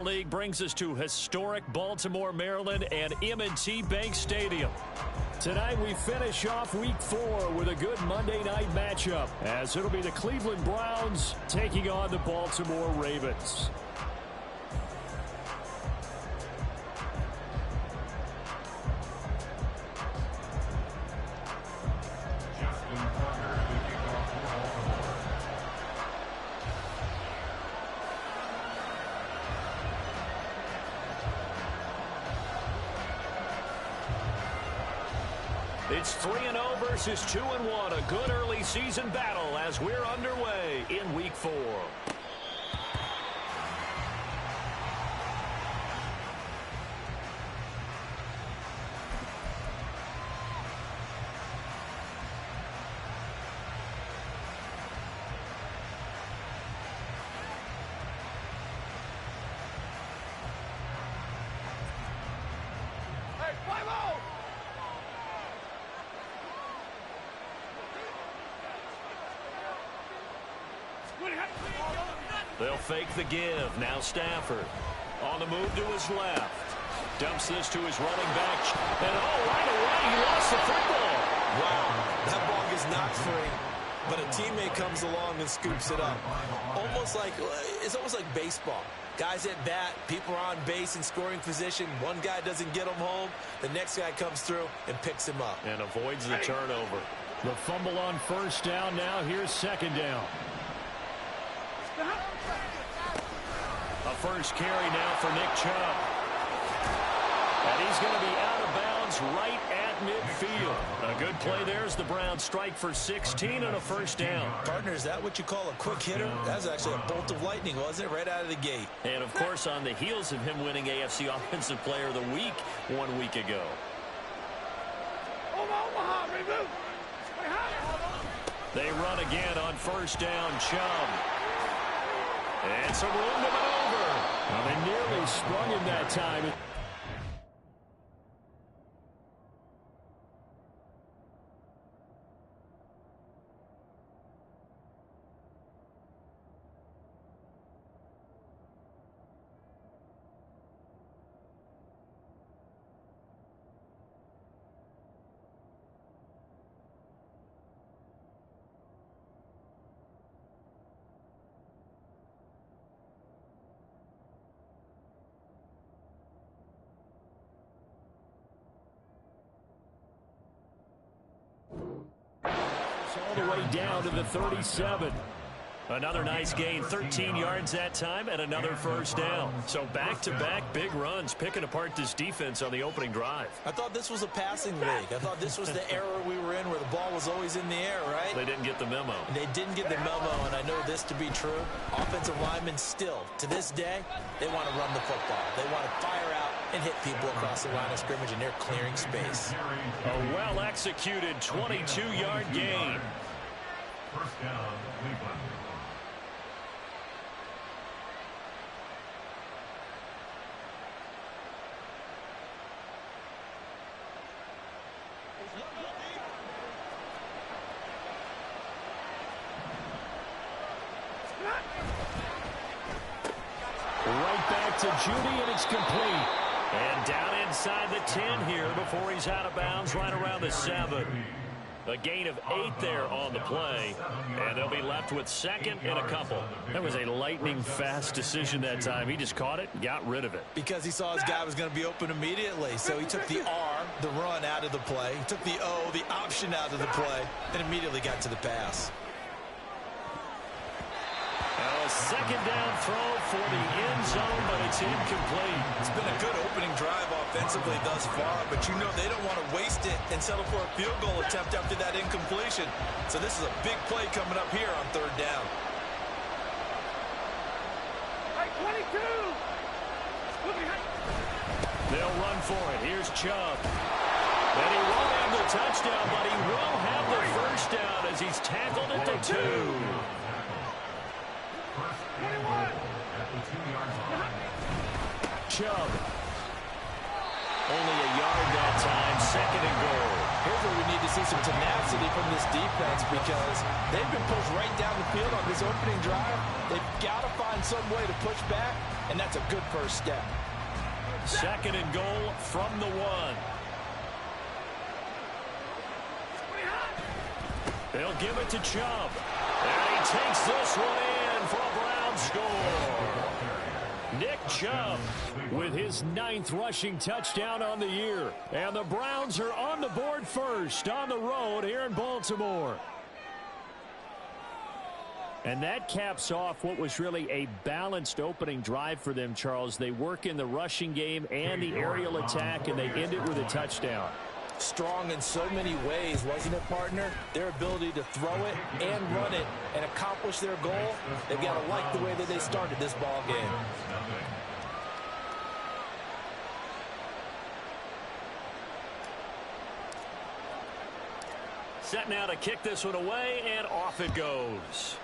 League brings us to historic Baltimore, Maryland and M&T Bank Stadium. Tonight we finish off Week 4 with a good Monday night matchup, as it'll be the Cleveland Browns taking on the Baltimore Ravens. It's 3-0 versus 2-1. A good early season battle as we're underway in Week 4. They'll fake the give. Now Stafford on the move to his left. Dumps this to his running back. And right away, he lost the football. Wow, that ball gets knocked free, but a teammate comes along and scoops it up. It's almost like baseball. Guys at bat, people are on base in scoring position. One guy doesn't get him home. The next guy comes through and picks him up. And avoids the turnover. The fumble on first down. Now here's second down. A first carry now for Nick Chubb. And he's going to be out of bounds right at midfield. A good play there as the Browns strike for 16 and a first down. Partner, is that what you call a quick hitter? That was actually a bolt of lightning, wasn't it? Right out of the gate. And, of course, on the heels of him winning AFC Offensive Player of the Week 1 week ago. They run again on first down. Chubb. And some room to maneuver. Well, they nearly sprung him that time. All the way down to the 37. Another nice gain, 13 yards that time, and another first down. So back-to-back big runs, picking apart this defense on the opening drive. I thought this was a passing league. I thought this was the era we were in where the ball was always in the air, right? They didn't get the memo. They didn't get the memo, and I know this to be true. Offensive linemen still, to this day, they want to run the football. They want to fire out and hit people across the line of scrimmage, and they're clearing space. A well-executed 22-yard gain. First down, Cleveland. Right back to Judy, and it's complete. And down inside the 10 here before he's out of bounds, right around the 7. A gain of 8 there on the play, and they'll be left with second and a couple. That was a lightning-fast decision that time. He just caught it and got rid of it. Because he saw his guy was going to be open immediately, so he took the R, the run, out of the play. He took the O, the option, out of the play, and immediately got to the pass. A second down throw for the end zone, but it's incomplete. It's been a good opening drive offensively thus far, but you know they don't want to waste it and settle for a field goal attempt after that incompletion. So this is a big play coming up here on third down. 22. They'll run for it. Here's Chubb. And he won't have the touchdown, but he will have the first down as he's tackled at the 2. Chubb. Only a yard that time, second and goal. Here's where we need to see some tenacity from this defense because they've been pushed right down the field on this opening drive. They've got to find some way to push back and that's a good first step. Second and goal from the 1. They'll give it to Chubb. And he takes this one in for a Brown score. Nick Chubb with his 9th rushing touchdown on the year. And the Browns are on the board first on the road here in Baltimore. And that caps off what was really a balanced opening drive for them, Charles. They work in the rushing game and the aerial attack, and they end it with a touchdown. Strong in so many ways, wasn't it, partner? Their ability to throw it and run it and accomplish their goal, they've got to like the way that they started this ball game. Set now to kick this one away, and off it goes.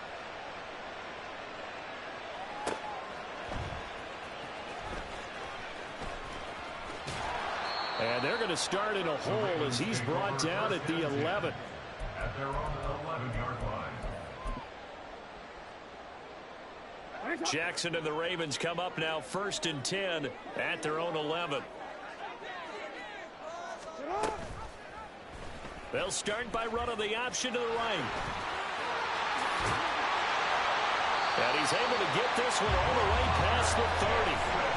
And they're going to start in a hole as he's brought down at the 11. At their own 11-yard line. Jackson and the Ravens come up now 1st and 10 at their own 11. They'll start by running the option to the right. And he's able to get this one all the way past the 30.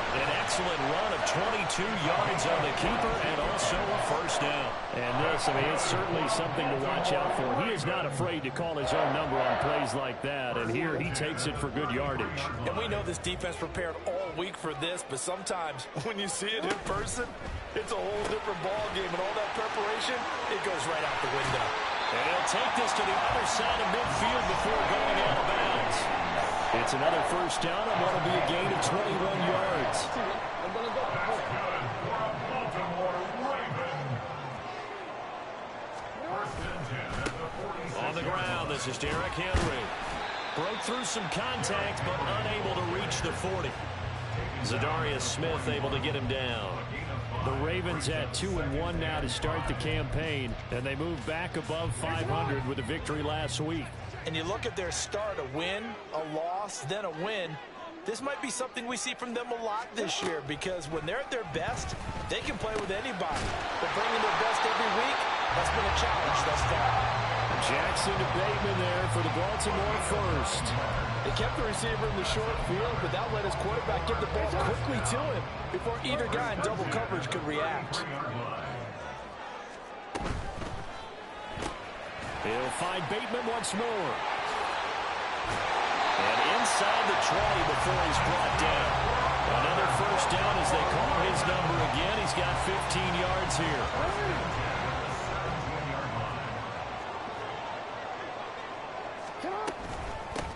An excellent run of 22 yards on the keeper and also a first down. And this, I mean, it's certainly something to watch out for. He is not afraid to call his own number on plays like that. And here he takes it for good yardage. And we know this defense prepared all week for this, but sometimes when you see it in person, it's a whole different ball game. And all that preparation, it goes right out the window. And he'll take this to the other side of midfield before going out of bounds. It's another first down, and that'll be a gain of 21 yards. That's good for a Baltimore Raven. 1st and 10 at the 46. On the ground, this is Derrick Henry. Broke through some contact, but unable to reach the 40. Zadarius Smith able to get him down. The Ravens at 2-1 now to start the campaign, and they move back above 500 with a victory last week. And you look at their start, a win, a loss, then a win. This might be something we see from them a lot this year, because when they're at their best, they can play with anybody. But bringing their best every week, that's been a challenge thus far. Jackson to Bateman there for the Baltimore first. They kept the receiver in the short field, but that let his quarterback get the ball quickly to him before either guy in double coverage could react. He'll find Bateman once more. And inside the 20 before he's brought down. Another first down as they call his number again. He's got 15 yards here.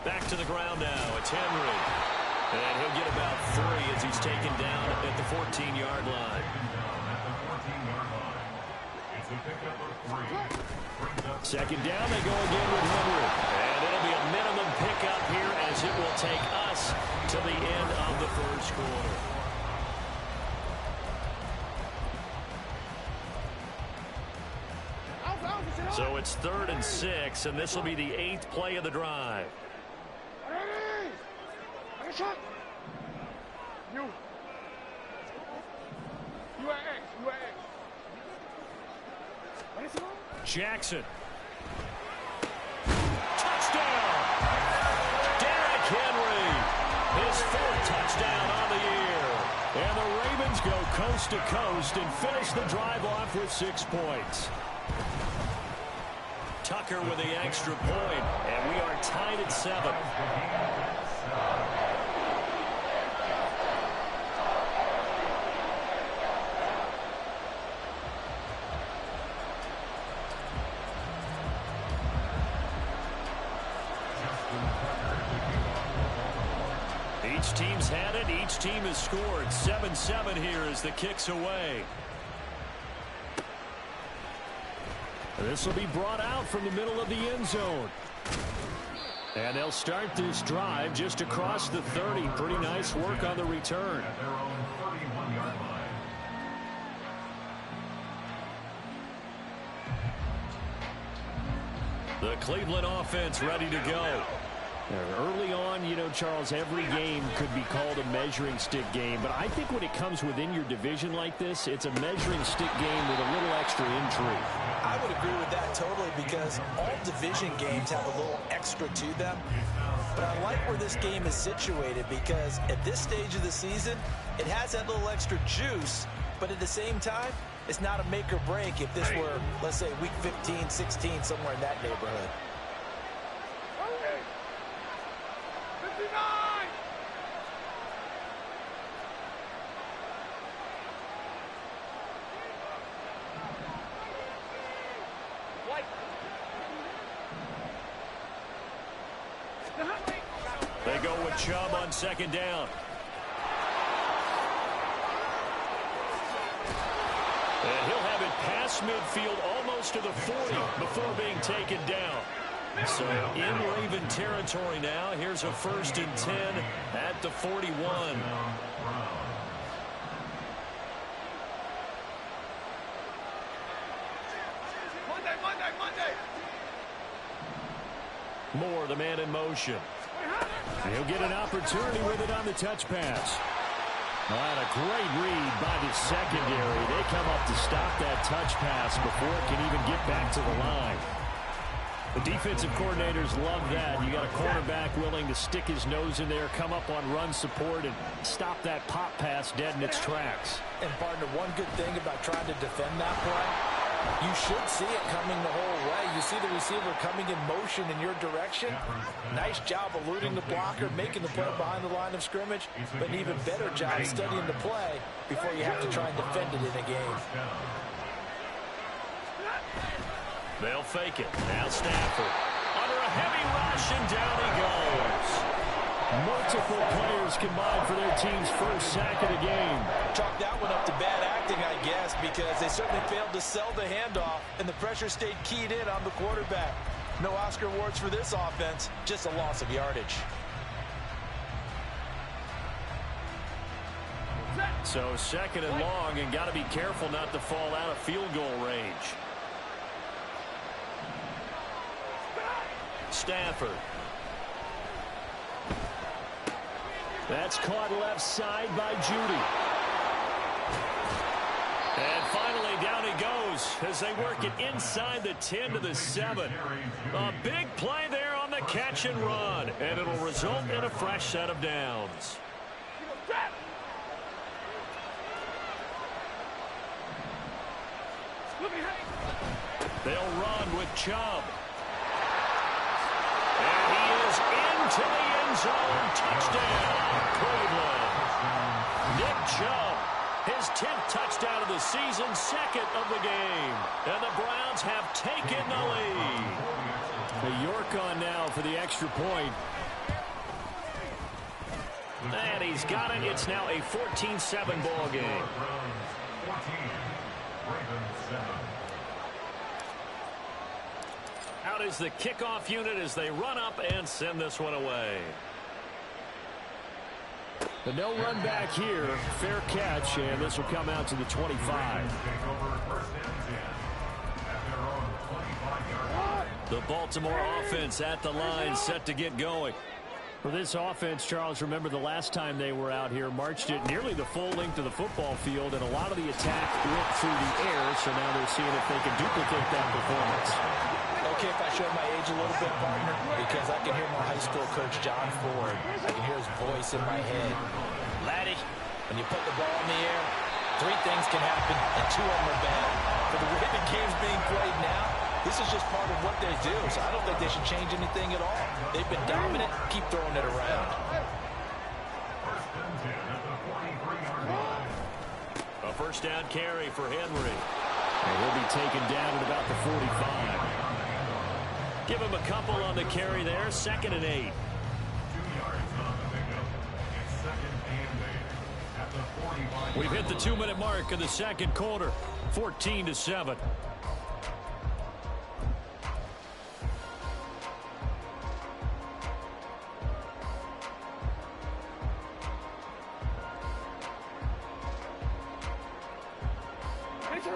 Back to the ground now. It's Henry. And he'll get about 3 as he's taken down at the 14-yard line. Second down, they go again with Henry. And it'll be a minimum pickup here as it will take us to the end of the first quarter. So it's 3rd and 6, and this will be the 8th play of the drive. Jackson. Touchdown! Derrick Henry. His 4th touchdown on the year. And the Ravens go coast to coast and finish the drive off with 6 points. Tucker with the extra point, and we are tied at 7. Each team's had it. Each team has scored. 7-7 here as the kick's away. This will be brought out from the middle of the end zone. And they'll start this drive just across the 30. Pretty nice work on the return. At their own 31-yard line. The Cleveland offense ready to go. Early on, you know, Charles, every game could be called a measuring stick game. But I think when it comes within your division like this, it's a measuring stick game with a little extra intrigue. I would agree with that totally because all division games have a little extra to them. But I like where this game is situated because at this stage of the season, it has that little extra juice. But at the same time, it's not a make or break if this were, let's say, week 15, 16, somewhere in that neighborhood. 59! They go with Chubb on second down. And he'll have it past midfield almost to the 40 before being taken down. So in Raven territory now. Here's a 1st and 10 at the 41. Monday! Moore, the man in motion. He'll get an opportunity with it on the touch pass. And a great read by the secondary. They come up to stop that touch pass before it can even get back to the line. The defensive coordinators love that. You got a quarterback willing to stick his nose in there, come up on run support, and stop that pop pass dead in its tracks. And, partner, one good thing about trying to defend that play, you should see it coming the whole way. You see the receiver coming in motion in your direction. Nice job eluding the blocker, making the play behind the line of scrimmage, but an even better job studying the play before you have to try and defend it in a game. They'll fake it. Now Stafford. Under a heavy rush, and down he goes. Multiple players combined for their team's first sack of the game. Chalk that one up to bad acting, I guess, because they certainly failed to sell the handoff, and the pressure stayed keyed in on the quarterback. No Oscar awards for this offense, just a loss of yardage. So 2nd and long, and got to be careful not to fall out of field goal range. Stafford. That's caught left side by Judy. And finally down he goes as they work it inside the 10 to the 7. A big play there on the catch and run, and it'll result in a fresh set of downs. They'll run with Chubb. And he is into the end zone. Touchdown, Cleveland. Nick Chubb, his 10th touchdown of the season, 2nd of the game. And the Browns have taken the lead. The York on now for the extra point. And he's got it. It's now a 14-7 ball game. Out is the kickoff unit as they run up and send this one away. The no run back here. Fair catch, and this will come out to the 25. The Baltimore offense at the line, set to get going. For this offense, Charles, remember the last time they were out here, marched it nearly the full length of the football field, and a lot of the attack went through the air, so now they're seeing if they can duplicate that performance. Okay, if I show my age a little bit, partner, because I can hear my high school coach, John Ford. I can hear his voice in my head. Laddie, when you put the ball in the air, 3 things can happen, and 2 of them are bad. For the way the game's being played now, this is just part of what they do, so I don't think they should change anything at all. They've been dominant. Keep throwing it around. A first down carry for Henry. And he'll be taken down at about the 45. Give him a couple on the carry there. 2nd and 8. We've hit the 2-minute mark of the second quarter. 14-7.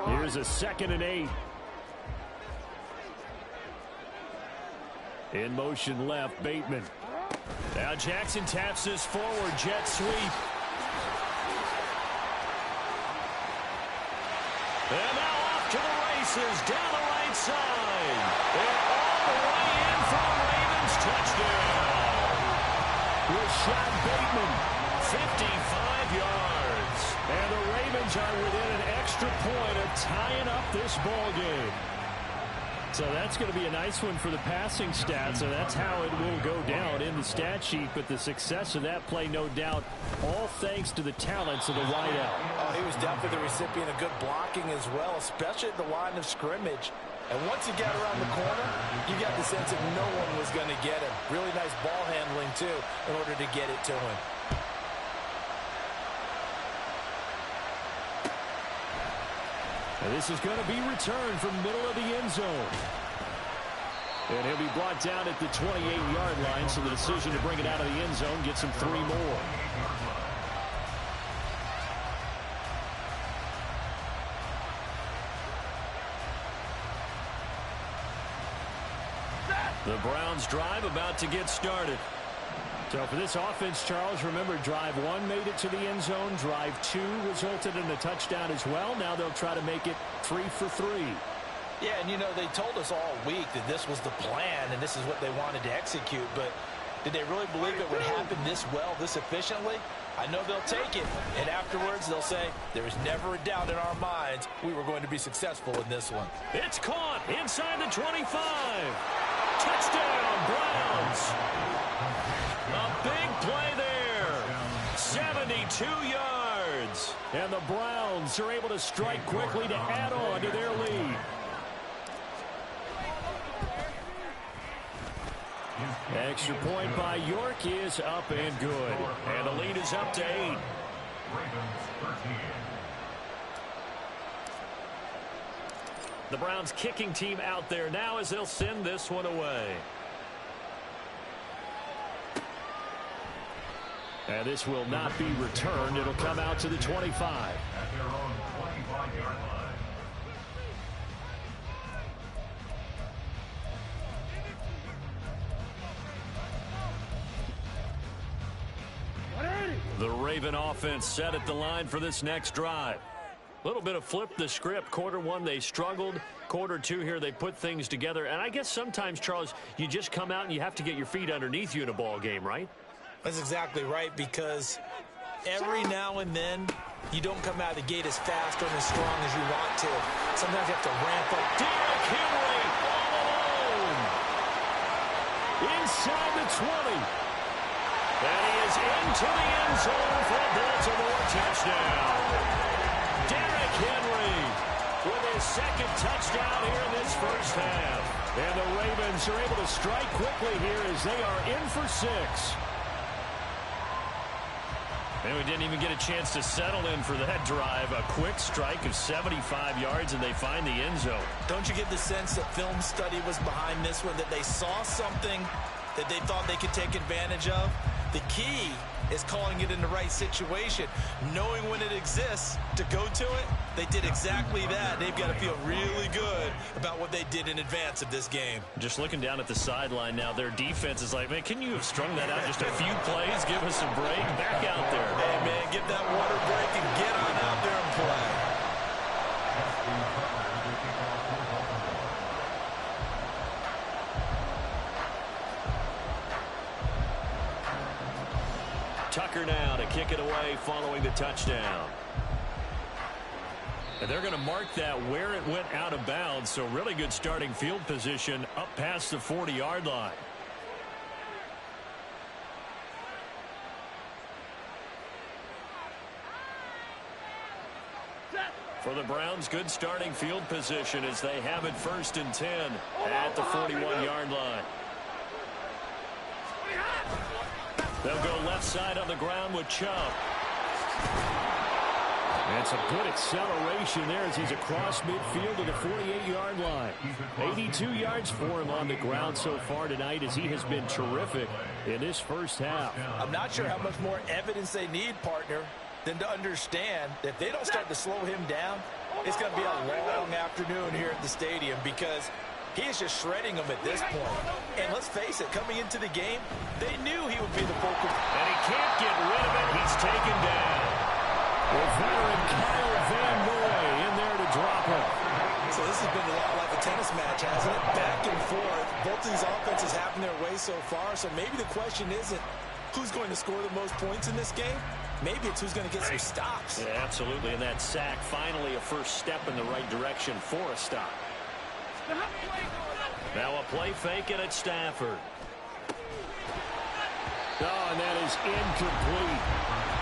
Here's a 2nd and 8. In motion left, Bateman. Now Jackson taps this forward, jet sweep. And now off to the races, down the right side. And all the way in for a Ravens touchdown. Rashad Bateman, 55 yards. And the Ravens are within an extra point of tying up this ball game. So that's going to be a nice one for the passing stats, and that's how it will go down in the stat sheet. But the success of that play, no doubt, all thanks to the talents of the wideout. Oh, he was definitely the recipient of good blocking as well, especially at the line of scrimmage. And once he got around the corner, you got the sense that no one was going to get him. Really nice ball handling, too, in order to get it to him. And this is going to be returned from middle of the end zone. And he'll be brought down at the 28-yard line, so the decision to bring it out of the end zone gets him 3 more. The Browns drive about to get started. So for this offense, Charles, remember, drive 1 made it to the end zone. Drive 2 resulted in a touchdown as well. Now they'll try to make it 3 for 3. Yeah, and you know, they told us all week that this was the plan and this is what they wanted to execute. But did they really believe it would happen this well, this efficiently? I know they'll take it. And afterwards, they'll say, there was never a doubt in our minds we were going to be successful in this one. It's caught inside the 25. Touchdown, Browns. A big play there. 72 yards. And the Browns are able to strike quickly to add on to their lead. Extra point by York is up and good. And the lead is up to 8. Ravens 13. The Browns kicking team out there now as they'll send this one away. And this will not be returned. It'll come out to the 25. At their own 25-yard line. The Raven offense set at the line for this next drive. A little bit of flip the script. Quarter 1, they struggled. Quarter 2 here, they put things together. And I guess sometimes, Charles, you just come out and you have to get your feet underneath you in a ball game, right? That's exactly right, because every now and then you don't come out of the gate as fast or as strong as you want to. Sometimes you have to ramp up. Derrick Henry all alone. Inside the 20. And he is into the end zone for a Baltimore touchdown. Derrick Henry with his second touchdown here in this first half. And the Ravens are able to strike quickly here as they are in for 6. And we didn't even get a chance to settle in for that drive. A quick strike of 75 yards, and they find the end zone. Don't you get the sense that film study was behind this one, that they saw something that they thought they could take advantage of? The key is calling it in the right situation, knowing when it exists to go to it. They did exactly that. They've got to feel really good about what they did in advance of this game. Just looking down at the sideline now, their defense is like, man, can you have strung that out just a few plays? Give us a break. Back out there. Hey, man, give that water break and get on out there and play. Tucker now to kick it away following the touchdown. And they're going to mark that where it went out of bounds, so really good starting field position up past the 40-yard line. For the Browns, good starting field position as they have it 1st and 10 at the 41-yard line. They'll go left side on the ground with Chubb. And some good acceleration there as he's across midfield to the 48-yard line. 82 yards for him on the ground so far tonight as he has been terrific in this first half. I'm not sure how much more evidence they need, partner, than to understand that if they don't start to slow him down, it's going to be a long afternoon here at the stadium, because He is just shredding them at this point. And let's face it, coming into the game, they knew he would be the focal. And he can't get rid of it. He's taken down. With veteran Kyle Van Noy in there to drop him. So this has been a lot like a tennis match, hasn't it? Back and forth. Both of these offenses having their way so far. So maybe the question isn't who's going to score the most points in this game. Maybe it's who's going to get some stops. Yeah, absolutely. And that sack, finally a first step in the right direction for a stop. Now a play fake, and it's Stafford. Oh, and that is incomplete.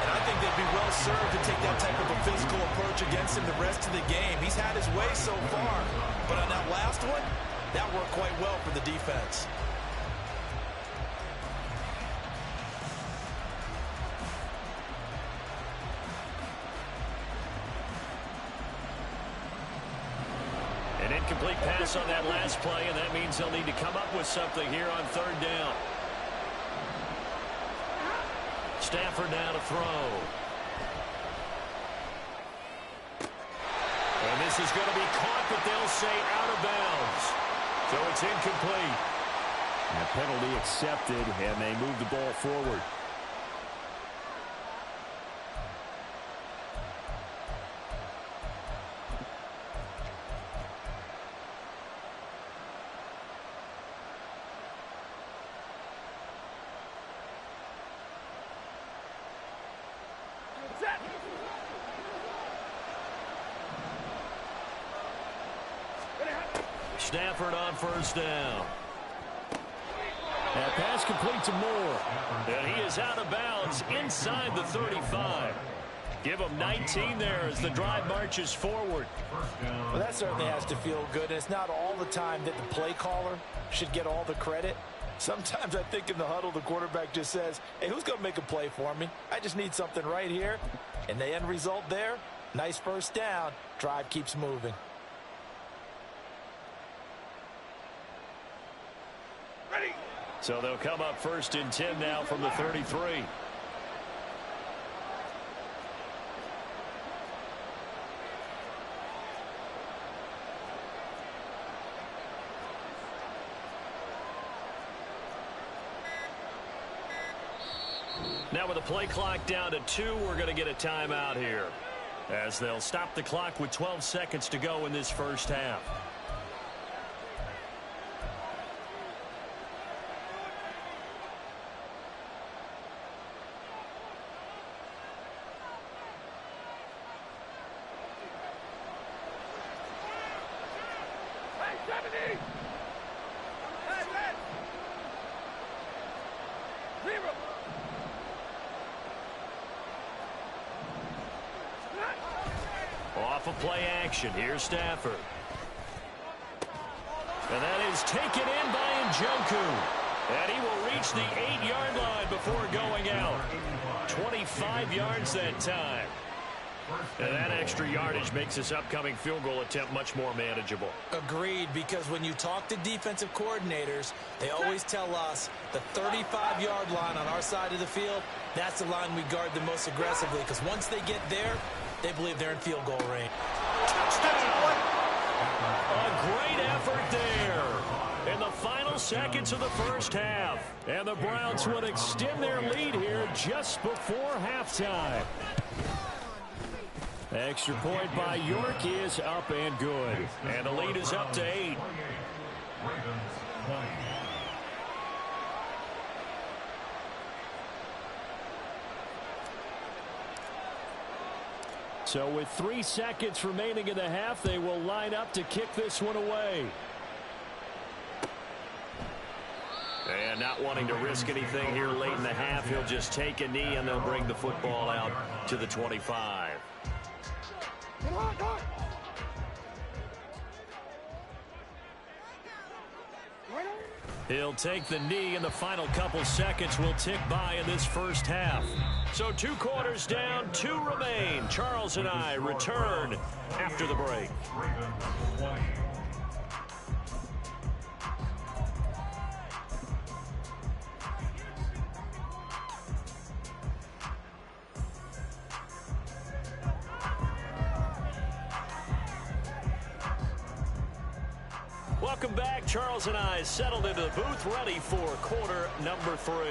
And I think they'd be well served to take that type of a physical approach against him the rest of the game. He's had his way so far. But on that last one, that worked quite well for the defense. An incomplete pass on that last play, and that means they'll need to come up with something here on third down. Stafford now to throw. And this is going to be caught, but they'll say out of bounds. So it's incomplete. And a penalty accepted, and they move the ball forward. Stafford on first down. That pass complete to Moore. And he is out of bounds inside the 35. Give him 19 there as the drive marches forward. Well, that certainly has to feel good. And it's not all the time that the play caller should get all the credit. Sometimes I think in the huddle, the quarterback just says, hey, who's going to make a play for me? I just need something right here. And the end result there, nice first down. Drive keeps moving. So they'll come up first and 10 now from the 33. Now with the play clock down to 2, we're going to get a timeout here, as they'll stop the clock with 12 seconds to go in this first half. Off of play action, here's Stafford. And that is taken in by Njoku. And he will reach the 8-yard line before going out. 25 yards that time. And that extra yardage makes this upcoming field goal attempt much more manageable. Agreed, because when you talk to defensive coordinators, they always tell us the 35-yard line on our side of the field, that's the line we guard the most aggressively, because once they get there, they believe they're in field goal range. Touchdown! A great effort there in the final seconds of the first half. And the Browns would extend their lead here just before halftime. Extra point by York is up and good. And the lead is up to 8. So with 3 seconds remaining in the half, they will line up to kick this one away. And not wanting to risk anything here late in the half, he'll just take a knee and they'll bring the football out to the 25. He'll take the knee, and the final couple seconds will tick by in this first half. So 2 quarters down, 2 remain. Charles and I return after the break. Welcome back. Charles and I settled into the booth, ready for quarter number 3.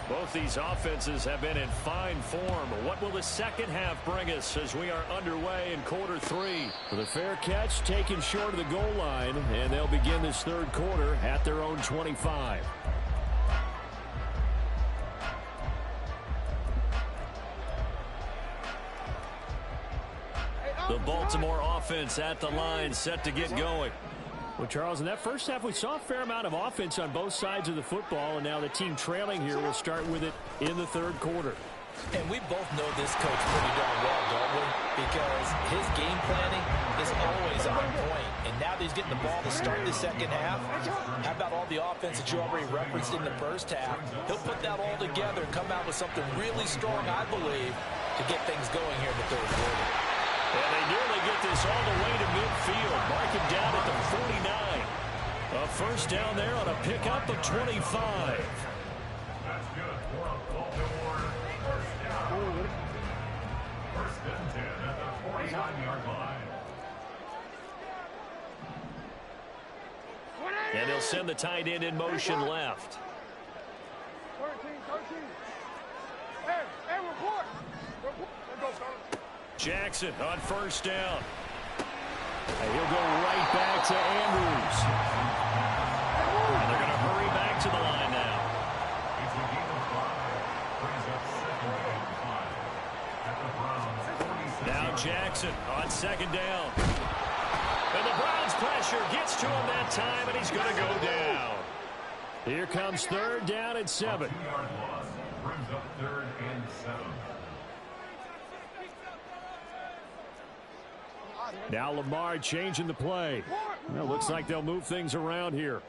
Both these offenses have been in fine form. What will the second half bring us as we are underway in quarter 3? With a fair catch taken short of the goal line, and they'll begin this third quarter at their own 25. The Baltimore offense at the line, set to get going. Well, Charles, in that first half, we saw a fair amount of offense on both sides of the football, and now the team trailing here will start with it in the third quarter. And we both know this coach pretty darn well, don't we? Because his game planning is always on point. And now that he's getting the ball to start the second half, how about all the offense that you already referenced in the first half? He'll put that all together and come out with something really strong, I believe, to get things going here in the third quarter. And they nearly get this all the way to midfield. Mark him down at the 49. A first down there on a pickup of 25. That's good for a Baltimore first down. First and 10 at the 49-yard line. And they'll send the tight end in motion left. 13. Hey, report. Let's go, fellas. Jackson on first down. And he'll go right back to Andrews. And they're going to hurry back to the line now. It's a gain of 5. Brings up second and 5 at the Browns' 46. Now Jackson on second down. And the Browns pressure gets to him that time, and he's going to go down. Here comes third down and 7. 2-yard loss brings up third and 7. Now Lamar changing the play. Well, looks like they'll move things around here.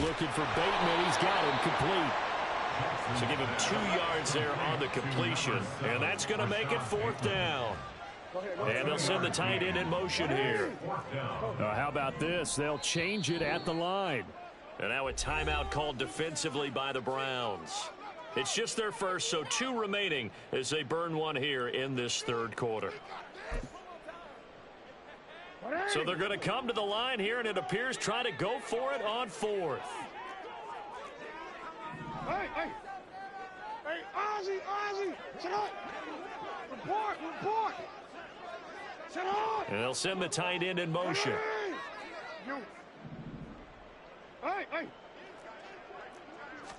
Looking for Bateman. He's got him complete. So give him 2 yards there on the completion. And that's going to make it fourth down. And they'll send the tight end in motion here. How about this? They'll change it at the line. And now a timeout called defensively by the Browns. It's just their first, so 2 remaining as they burn one here in this third quarter. So they're going to come to the line here, and it appears try to go for it on fourth. Hey, Ozzie, sit up. Report. Sit up. And they'll send the tight end in motion. Hey.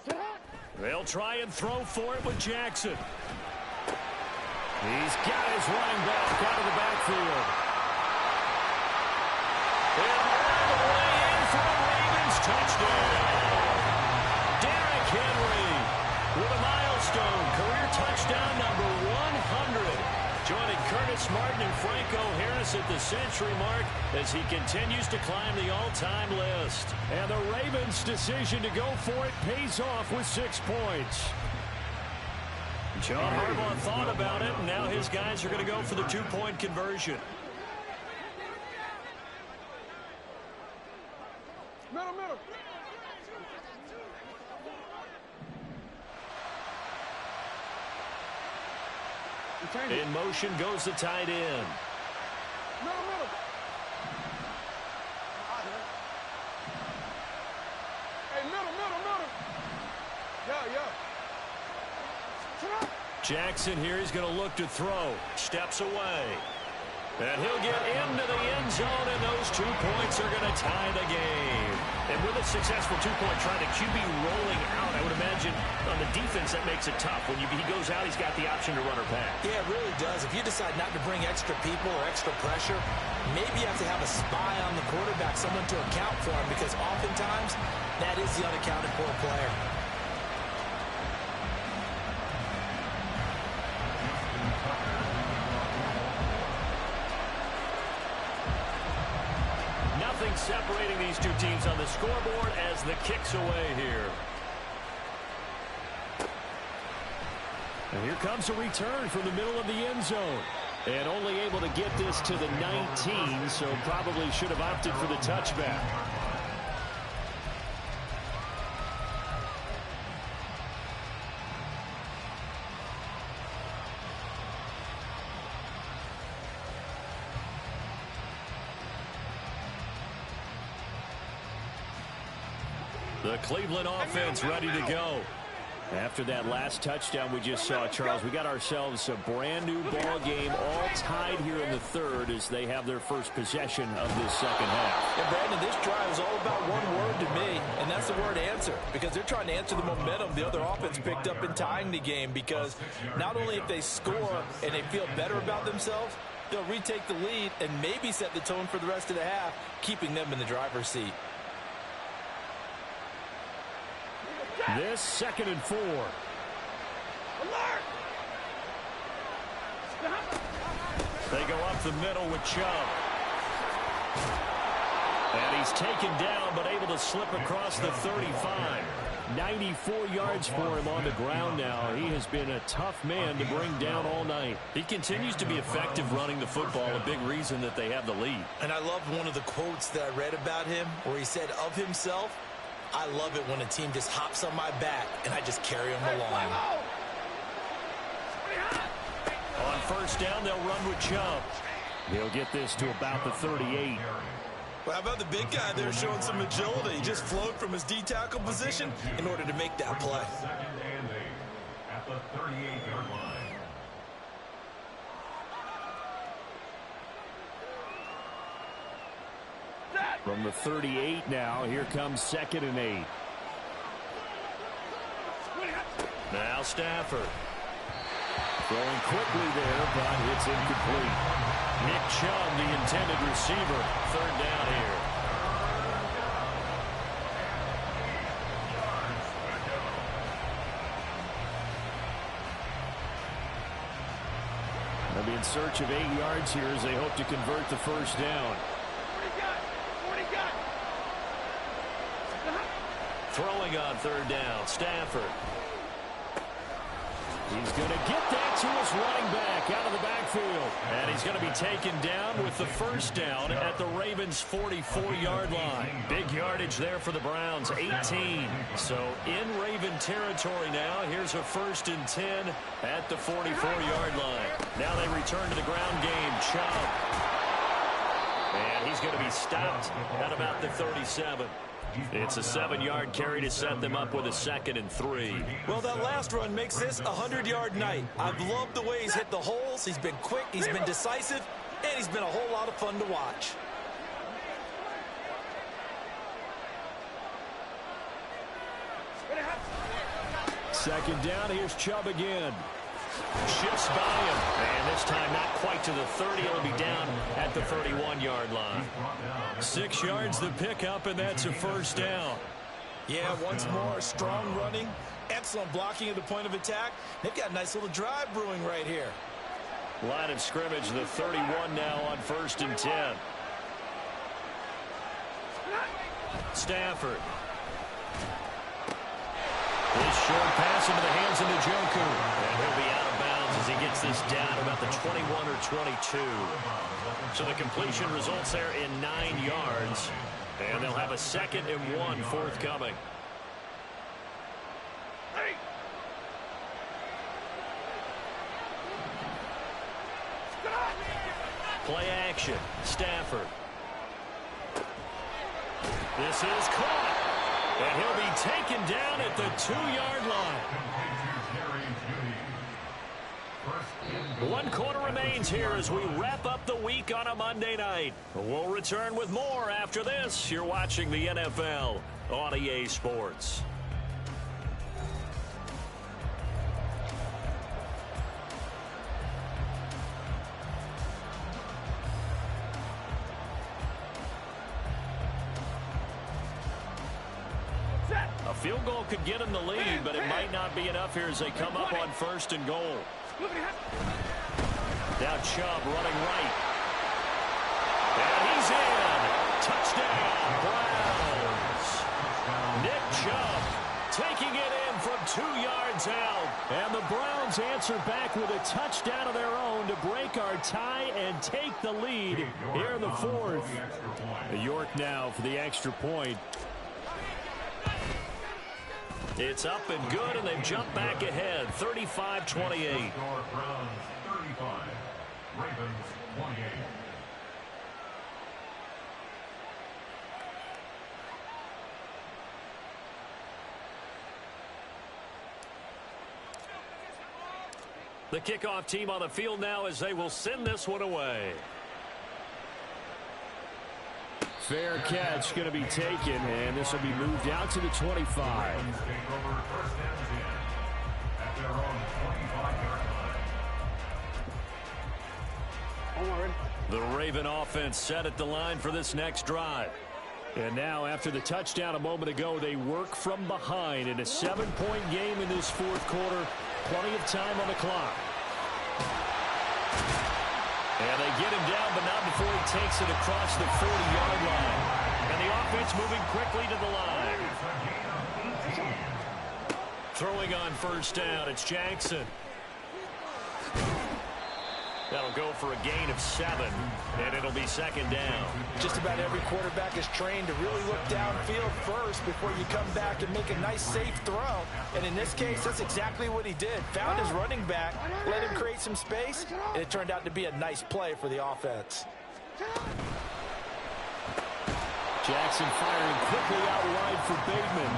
Sit up. They'll try and throw for it with Jackson. He's got his running back out of the backfield. And all the way in for a Ravens touchdown. Derrick Henry with a milestone career touchdown number 100. Joining Curtis Martin and Franco Harris at the century mark as he continues to climb the all-time list. And the Ravens' decision to go for it pays off with 6 points. John Harbaugh thought about it, and now his guys are going to go for the 2-point conversion. Middle. In motion goes the tight end. Middle. Hey, middle. Yeah. Sit up. Jackson here is going to look to throw. Steps away. And he'll get into the end zone, and those 2 points are going to tie the game. And with a successful 2-point try, the QB rolling out, I would imagine on the defense that makes it tough. When he goes out, he's got the option to run or pass. Yeah, it really does. If you decide not to bring extra people or extra pressure, maybe you have to have a spy on the quarterback, someone to account for him, because oftentimes that is the unaccounted for player. Nothing separating these two teams on the scoreboard as the kick's away here. And here comes a return from the middle of the end zone. And only able to get this to the 19, so probably should have opted for the touchback. The Cleveland offense ready to go. After that last touchdown we just saw, Charles, we got ourselves a brand new ball game, all tied here in the third as they have their first possession of this second half. And Brandon, this drive is all about one word to me, and that's the word answer, because they're trying to answer the momentum the other offense picked up in tying the game, because not only if they score and they feel better about themselves, they'll retake the lead and maybe set the tone for the rest of the half, keeping them in the driver's seat. This 2nd and 4. They go up the middle with Chubb. And he's taken down but able to slip across the 35. 94 yards for him on the ground now. He has been a tough man to bring down all night. He continues to be effective running the football, a big reason that they have the lead. And I loved one of the quotes that I read about him where he said of himself, "I love it when a team just hops on my back and I just carry them along." On first down, they'll run with Chubb. He'll get this to about the 38. Well, how about the big guy there showing some agility? He just flowed from his D-tackle position in order to make that play. 2nd and 8 at the 38-yard line. From the 38 now, here comes 2nd and 8. Now Stafford. Throwing quickly there, but it's incomplete. Nick Chubb, the intended receiver. 3rd down here. They'll be in search of 8 yards here as they hope to convert the first down. Throwing on 3rd down, Stafford. He's going to get that to his running back out of the backfield. And he's going to be taken down with the first down at the Ravens' 44-yard line. Big yardage there for the Browns, 18. So in Raven territory now. Here's a 1st and 10 at the 44-yard line. Now they return to the ground game. Chubb. And he's going to be stopped at about the 37. It's a 7-yard carry to set them up with a 2nd and 3. Well, that last run makes this a 100-yard night. I've loved the way he's hit the holes. He's been quick, he's been decisive, and he's been a whole lot of fun to watch. Second down, here's Chubb again. Shifts by him, and this time not quite to the 30. It'll be down at the 31-yard line. 6 yards the pickup, and that's a first down. Yeah, once more, strong running, excellent blocking at the point of attack. They've got a nice little drive brewing right here. Line of scrimmage, the 31 now on 1st and 10. Stafford. This short pass into the hands of Njoku. And he'll be out of bounds as he gets this down about the 21 or 22. So the completion results there in 9 yards. And they'll have a 2nd and 1 forthcoming. Play action. Stafford. This is caught. And he'll be taken down at the 2-yard line. 1 quarter remains here as we wrap up the week on a Monday night. We'll return with more after this. You're watching the NFL on EA Sports. A field goal could get them the lead, but it might not be enough here as they come up on 1st and goal. Now Chubb running right. And he's in. Touchdown, Browns. Nick Chubb taking it in from 2 yards out. And the Browns answer back with a touchdown of their own to break our tie and take the lead here in the 4th. York now for the extra point. It's up and good, and they've jumped back ahead, 35-28. Browns 35, Ravens 28. The kickoff team on the field now as they will send this one away. Fair catch going to be taken, and this will be moved out to the 25. The Raven offense set at the line for this next drive. And now, after the touchdown a moment ago, they work from behind in a 7-point game in this fourth quarter. Plenty of time on the clock. And they get him down, but not before he takes it across the 40-yard line. And the offense moving quickly to the line. Throwing on first down, it's Jackson. That'll go for a gain of 7, and it'll be second down. Just about every quarterback is trained to really look downfield first before you come back and make a nice, safe throw. And in this case, that's exactly what he did. Found his running back, let him create some space, and it turned out to be a nice play for the offense. Jackson firing quickly out wide for Bateman.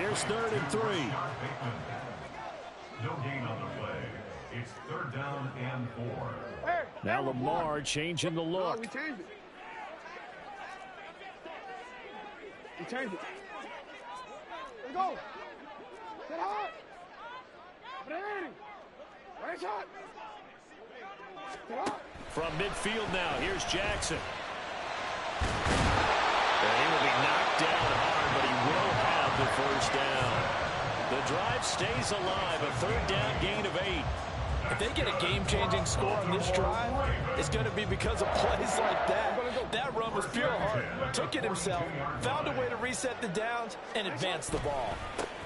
Here's 3rd and 3. No gain on the play. It's 3rd down and 4. Now Lamar changing the look. We changed it. We changed it. Let's go. Sit hard. Ready. Right shot. Sit hard. From midfield now, here's Jackson. And he will be knocked down hard, but he will have the first down. The drive stays alive, a 3rd down gain of 8. If they get a game-changing score on this drive, it's going to be because of plays like that. That run was pure heart. Took it himself, found a way to reset the downs, and advance the ball.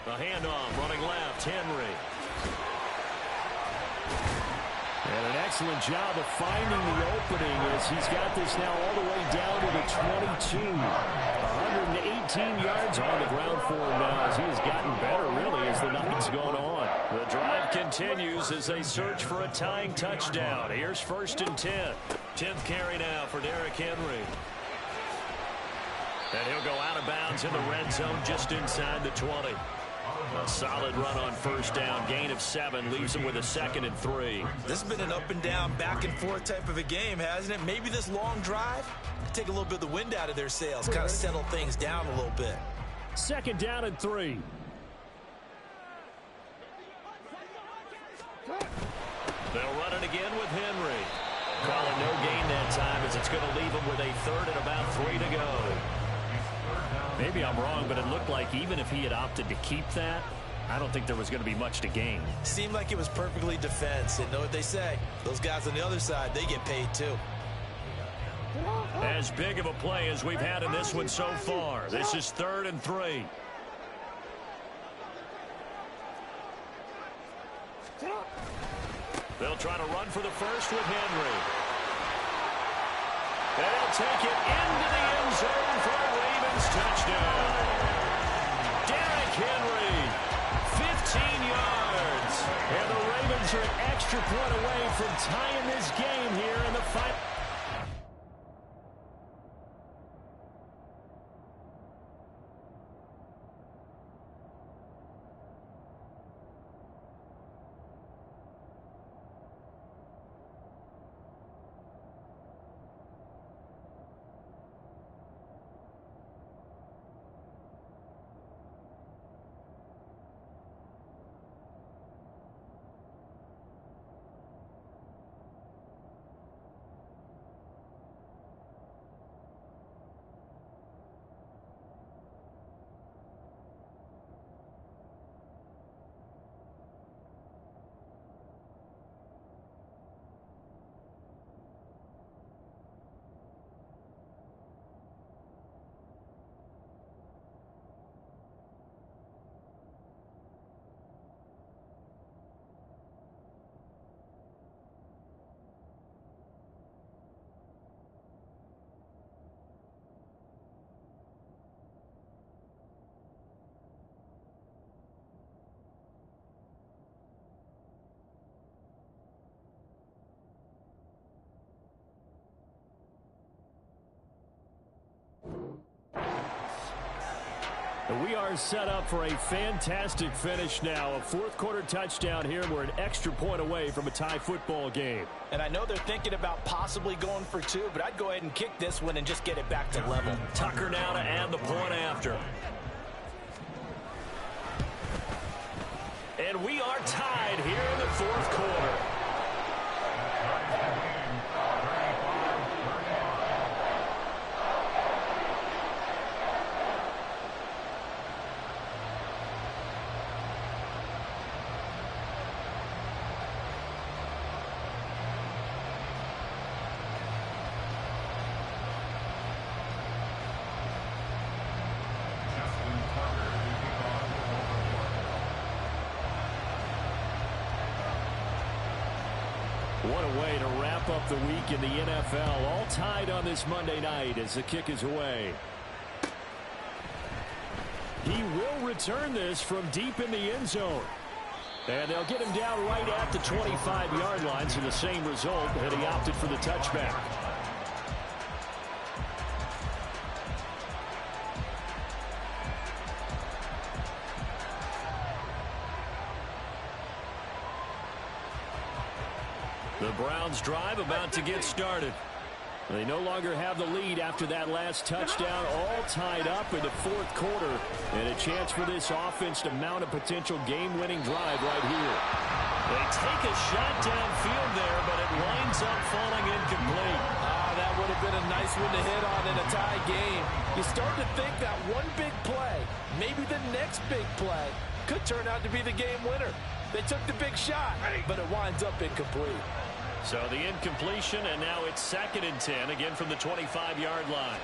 A handoff, running left, Henry. And an excellent job of finding the opening as he's got this now all the way down to the 22. 118 yards on the ground for him now as he has gotten better, really, as the night's gone on. The drive continues as they search for a tying touchdown. Here's 1st and 10. 10th carry now for Derrick Henry. And he'll go out of bounds in the red zone just inside the 20. A solid run on first down. Gain of 7 leaves him with a 2nd and 3. This has been an up and down, back and forth type of a game, hasn't it? Maybe this long drive could take a little bit of the wind out of their sails, kind of settle things down a little bit. 2nd down and 3. They'll run it again with Henry. Calling no gain that time as it's going to leave him with a 3rd and about 3 to go. Maybe I'm wrong, but it looked like even if he had opted to keep that, I don't think there was going to be much to gain. Seemed like it was perfectly defense. And know what they say? Those guys on the other side, they get paid too. As big of a play as we've had in this one so far. This is 3rd and 3. They'll try to run for the first with Henry. They'll take it into the end zone for a Ravens touchdown. Derrick Henry, 15 yards. And the Ravens are an extra point away from tying this game here in the final. We are set up for a fantastic finish now. A fourth-quarter touchdown here. We're an extra point away from a tie football game. And I know they're thinking about possibly going for two, but I'd go ahead and kick this one and just get it back to level. Tucker now to add the point after. And we are tied here in the fourth quarter. What a way to wrap up the week in the NFL. All tied on this Monday night as the kick is away. He will return this from deep in the end zone. And they'll get him down right at the 25-yard line, so the same result, and he opted for the touchback. The Browns drive about to get started. They no longer have the lead after that last touchdown, all tied up in the fourth quarter. And a chance for this offense to mount a potential game-winning drive right here. They take a shot downfield there, but it winds up falling incomplete. That would have been a nice one to hit on in a tie game. You start to think that one big play, maybe the next big play, could turn out to be the game winner. They took the big shot, but it winds up incomplete. So the incompletion, and now it's 2nd and 10, again from the 25-yard line.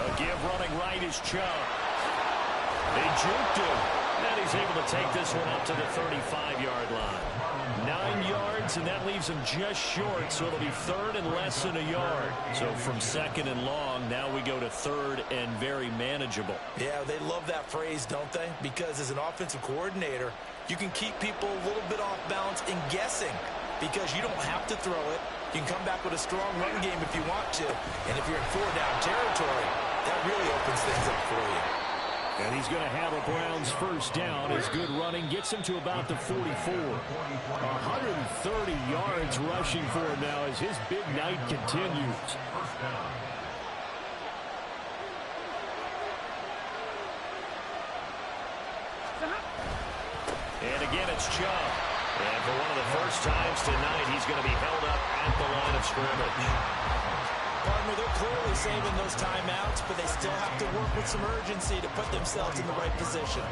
A give running right is Chubb. They juked him, and he's able to take this one up to the 35-yard line. 9 yards, and that leaves him just short, so it'll be 3rd and less than a yard. So from 2nd and long, now we go to 3rd and very manageable. Yeah, they love that phrase, don't they? Because as an offensive coordinator, you can keep people a little bit off balance and guessing. Because you don't have to throw it. You can come back with a strong run game if you want to. And if you're in 4-down territory, that really opens things up for you. And he's going to have a Browns first down as good running gets him to about the 44. 130 yards rushing for him now as his big night continues. And again, it's Chubb. And for one of the first times tonight, he's going to be held up at the line of scrimmage. Partner, they're clearly saving those timeouts, but they still have to work with some urgency to put themselves in the right position.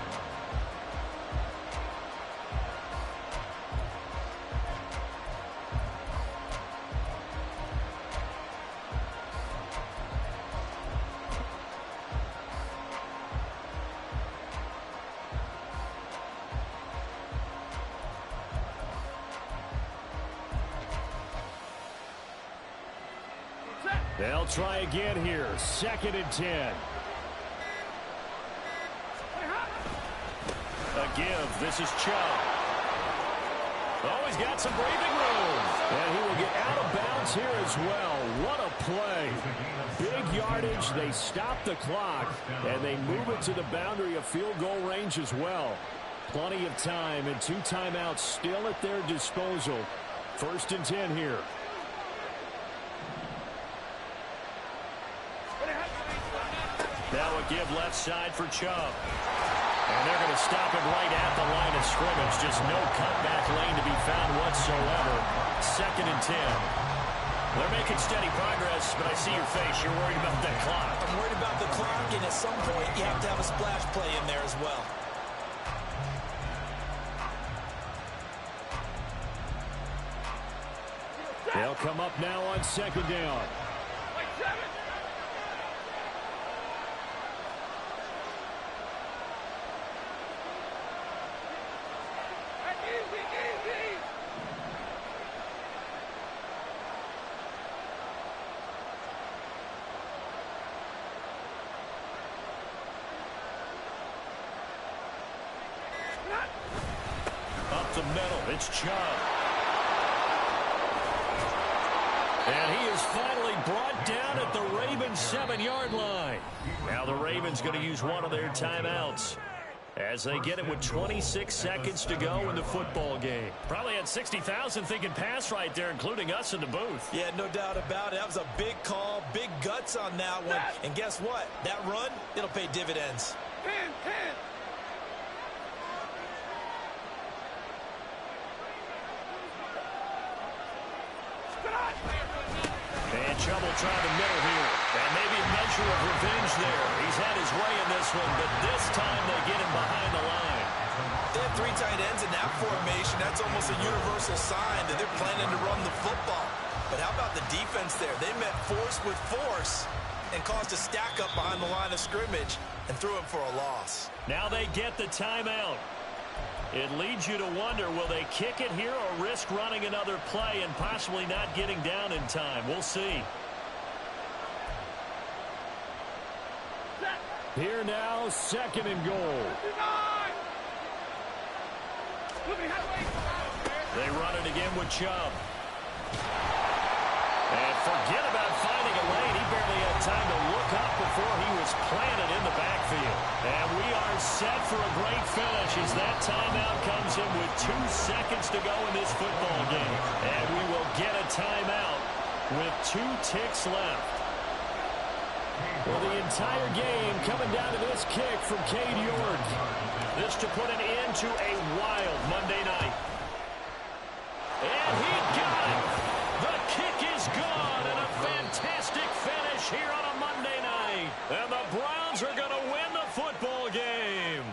They'll try again here. 2nd and 10. A give. This is Chubb. Oh, he's got some breathing room. And he will get out of bounds here as well. What a play. Big yardage. They stop the clock, and they move it to the boundary of field goal range as well. Plenty of time, and 2 timeouts still at their disposal. 1st and 10 here. Now a give left side for Chubb. And they're going to stop him right at the line of scrimmage. Just no cutback lane to be found whatsoever. 2nd and 10. They're making steady progress, but I see your face. You're worried about that clock. I'm worried about the clock, and at some point you have to have a splash play in there as well. They'll come up now on 2nd down. Up the middle, it's Chubb. And he is finally brought down at the Ravens 7-yard line. Now the Ravens going to use one of their timeouts as they get it with 26 seconds to go in the football game. Probably had 60,000 thinking pass right there, including us in the booth. Yeah, no doubt about it. That was a big call, big guts on that one. And guess what? That run, it'll pay dividends. And trouble trying to middle here. And maybe a measure of revenge there. He's had his way in this one, but this time they get him behind the line. They have 3 tight ends in that formation. That's almost a universal sign that they're planning to run the football. But how about the defense there? They met force with force and caused a stack up behind the line of scrimmage and threw him for a loss. Now they get the timeout. It leads you to wonder, will they kick it here or risk running another play and possibly not getting down in time? We'll see. Here now, 2nd and goal. They run it again with Chubb. And forget about finding a lane. He barely had time to look up before he was planted in the backfield. And we are set for a great finish as that timeout comes in with 2 seconds to go in this football game. And we will get a timeout with 2 ticks left. Well, the entire game coming down to this kick from Cade York. This to put an end to a wild Monday night. And he got it. The kick is gone, and a fantastic finish here on a Monday night. And the Browns are going to win the football game.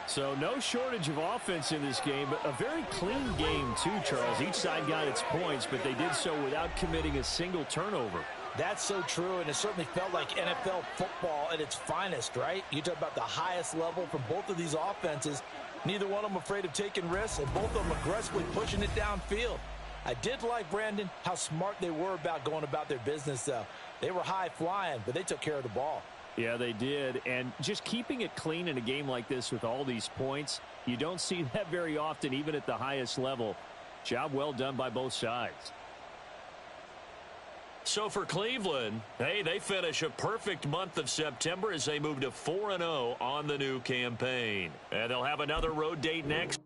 So no shortage of offense in this game, but a very clean game too, Charles. Each side got its points, but they did so without committing a single turnover. That's so true, and it certainly felt like NFL football at its finest, right? You talk about the highest level for both of these offenses. Neither one of them afraid of taking risks, and both of them aggressively pushing it downfield. I did like, Brandon, how smart they were about going about their business, though. They were high-flying, but they took care of the ball. Yeah, they did, and just keeping it clean in a game like this with all these points, you don't see that very often, even at the highest level. Job well done by both sides. So for Cleveland, hey, they finish a perfect month of September as they move to 4-0 on the new campaign. And they'll have another road date next.